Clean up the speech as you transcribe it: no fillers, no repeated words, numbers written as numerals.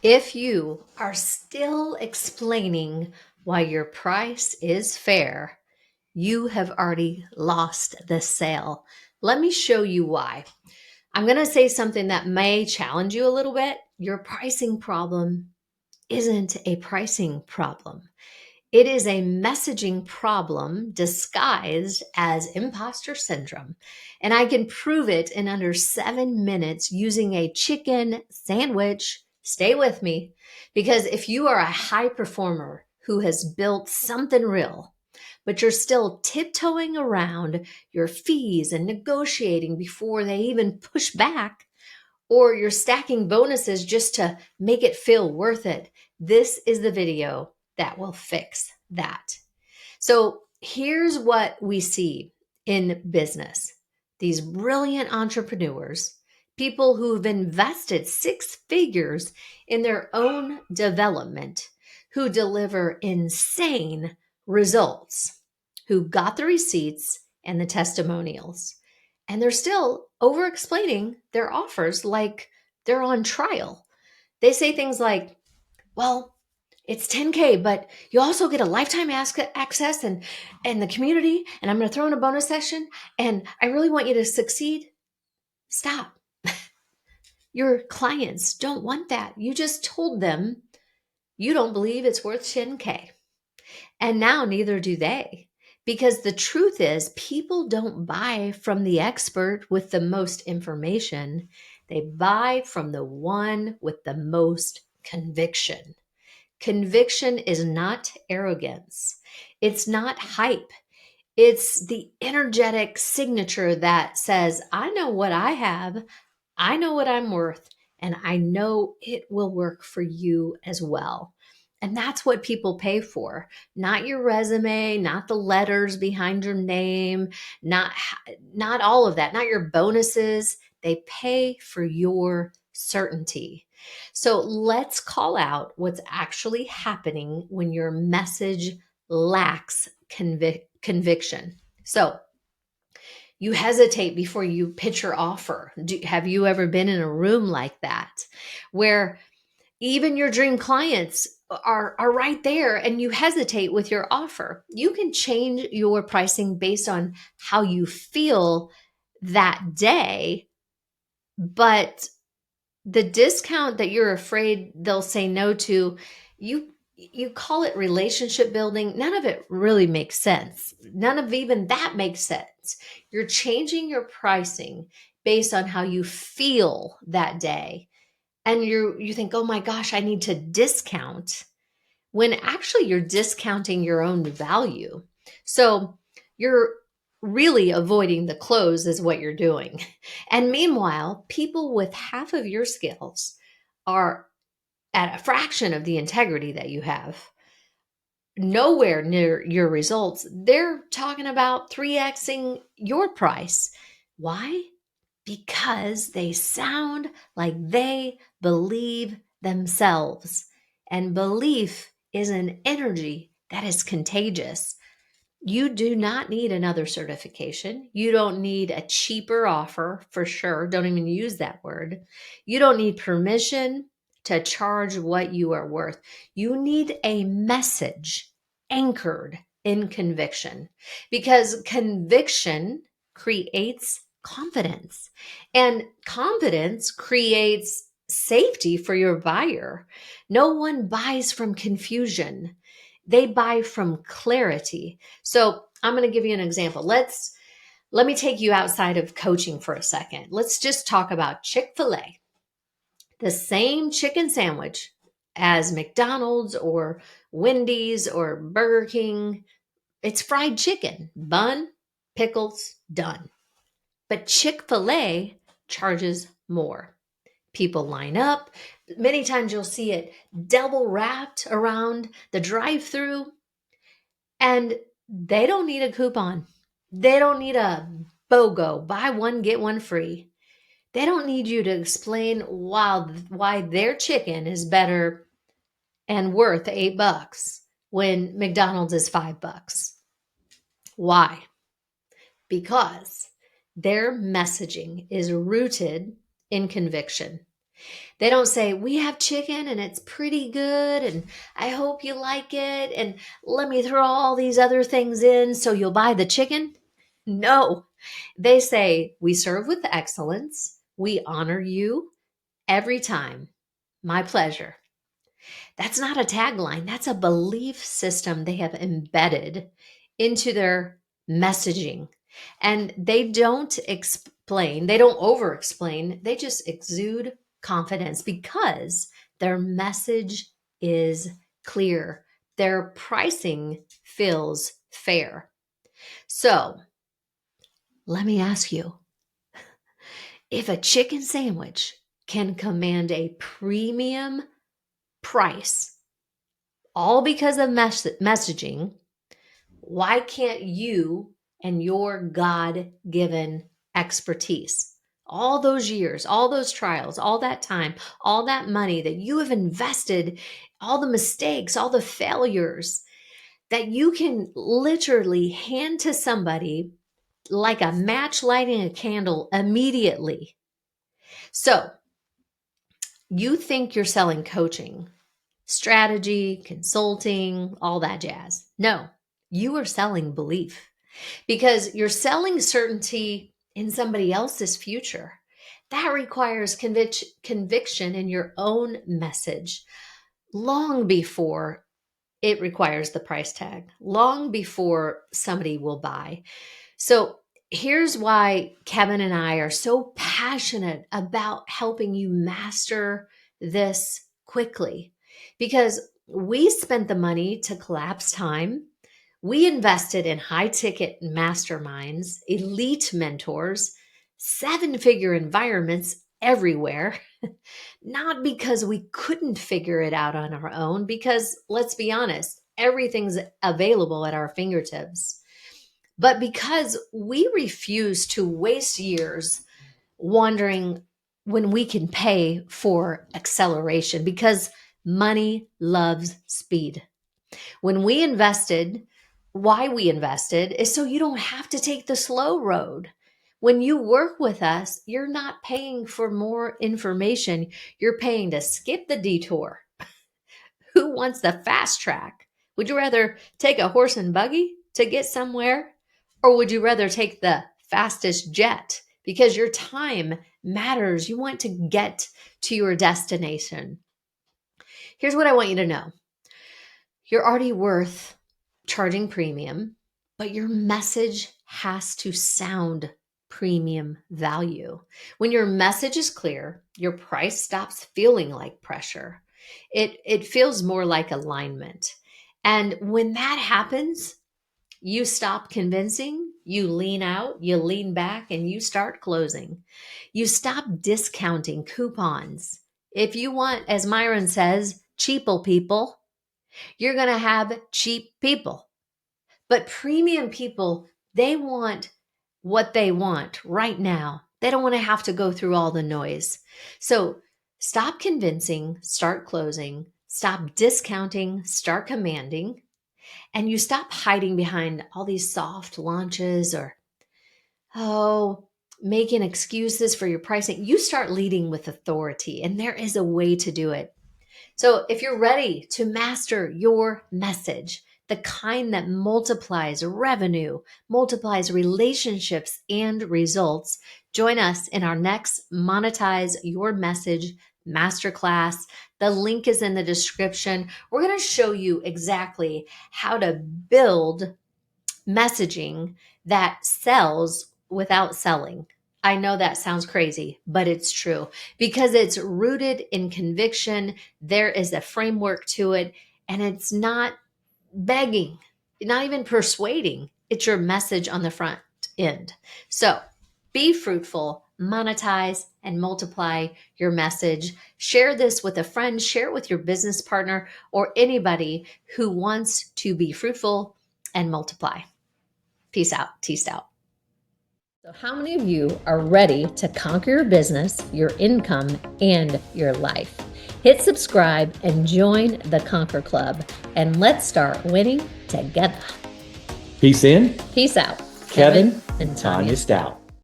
If you are still explaining why your price is fair, you have already lost the sale. Let me show you why. I'm going to say something that may challenge you a little bit. Your pricing problem isn't a pricing problem. It is a messaging problem disguised as imposter syndrome. And I can prove it in under 7 minutes using a chicken sandwich. Stay with me, because if you are a high performer who has built something real, but you're still tiptoeing around your fees and negotiating before they even push back, or you're stacking bonuses just to make it feel worth it, this is the video that will fix that. So here's what we see in business. These brilliant entrepreneurs, people who've invested six figures in their own development, who deliver insane results, who got the receipts and the testimonials. And they're still over explaining their offers like they're on trial. They say things like, well, it's 10K, but you also get a lifetime access and the community, and I'm going to throw in a bonus session, and I really want you to succeed. Stop. Your clients don't want that. You just told them you don't believe it's worth 10K. And now neither do they. Because the truth is, people don't buy from the expert with the most information. They buy from the one with the most conviction. Conviction is not arrogance. It's not hype. It's the energetic signature that says, I know what I have, I know what I'm worth, and I know it will work for you as well. And that's what people pay for, not your resume, not the letters behind your name, not all of that, not your bonuses. They pay for your certainty. So let's call out what's actually happening when your message lacks conviction. So you hesitate before you pitch your offer. Have you ever been in a room like that where even your dream clients are right there and you hesitate with your offer? You can change your pricing based on how you feel that day, but the discount that you're afraid they'll say no to, you call it relationship building. None of it really makes sense. None of even that makes sense. You're changing your pricing based on how you feel that day. And you think, oh my gosh, I need to discount, when actually you're discounting your own value. So you're really avoiding the close is what you're doing. And meanwhile, people with half of your skills are at a fraction of the integrity that you have, nowhere near your results. They're talking about 3xing your price. Why? Because they sound like they believe themselves. And belief is an energy that is contagious. You do not need another certification. You don't need a cheaper offer, for sure. Don't even use that word. You don't need permission to charge what you are worth. You need a message anchored in conviction, because conviction creates confidence, and confidence creates safety for your buyer. No one buys from confusion. They buy from clarity. So I'm going to give you an example. Let me take you outside of coaching for a second. Let's just talk about Chick-fil-A. The same chicken sandwich as McDonald's or Wendy's or Burger King. It's fried chicken, bun, pickles, done. But Chick-fil-A charges more. People line up. Many times you'll see it double wrapped around the drive-through, and they don't need a coupon. They don't need a BOGO, buy one, get one free. They don't need you to explain why their chicken is better and worth $8 when McDonald's is $5. Why? Because their messaging is rooted in conviction. They don't say, we have chicken and it's pretty good and I hope you like it and let me throw all these other things in so you'll buy the chicken. No, they say, we serve with excellence. We honor you every time. My pleasure. That's not a tagline. That's a belief system they have embedded into their messaging. And they don't explain, they don't over explain, they just exude confidence because their message is clear. Their pricing feels fair. So let me ask you, if a chicken sandwich can command a premium price, all because of messaging, why can't you and your God-given expertise, all those years, all those trials, all that time, all that money that you have invested, all the mistakes, all the failures that you can literally hand to somebody like a match lighting a candle immediately? So you think you're selling coaching, strategy, consulting, all that jazz. No, you are selling belief because you're selling certainty in somebody else's future. That requires conviction in your own message long before it requires the price tag, long before somebody will buy. So here's why Kevin and I are so passionate about helping you master this quickly, because we spent the money to collapse time. We invested in high ticket masterminds, elite mentors, 7-figure environments everywhere, not because we couldn't figure it out on our own, because let's be honest, everything's available at our fingertips, but because we refuse to waste years wondering when we can pay for acceleration, because money loves speed. When we invested, why we invested is so you don't have to take the slow road. When you work with us, you're not paying for more information. You're paying to skip the detour. Who wants the fast track? Would you rather take a horse and buggy to get somewhere? Or would you rather take the fastest jet? Because your time matters. You want to get to your destination. Here's what I want you to know. You're already worth charging premium, but your message has to sound premium value. When your message is clear, your price stops feeling like pressure. It feels more like alignment. And when that happens, you stop convincing, you lean out, you lean back, and you start closing. You stop discounting coupons. If you want, as Myron says, cheaple people, you're going to have cheap people. But premium people, they want what they want right now. They don't want to have to go through all the noise. So stop convincing, start closing, stop discounting, start commanding, and you stop hiding behind all these soft launches or, making excuses for your pricing. You start leading with authority, and there is a way to do it. So if you're ready to master your message, the kind that multiplies revenue, multiplies relationships and results, join us in our next Monetize Your Message Masterclass. The link is in the description. We're going to show you exactly how to build messaging that sells without selling. I know that sounds crazy, but it's true because it's rooted in conviction. There is a framework to it, and it's not begging, not even persuading. It's your message on the front end. So be fruitful, monetize, and multiply your message. Share this with a friend, share it with your business partner, or anybody who wants to be fruitful and multiply. Peace out. Teased out. So how many of you are ready to conquer your business, your income, and your life? Hit subscribe and join the Conquer Club, and let's start winning together. Peace in. Peace out. Kevin and Tonya Stout.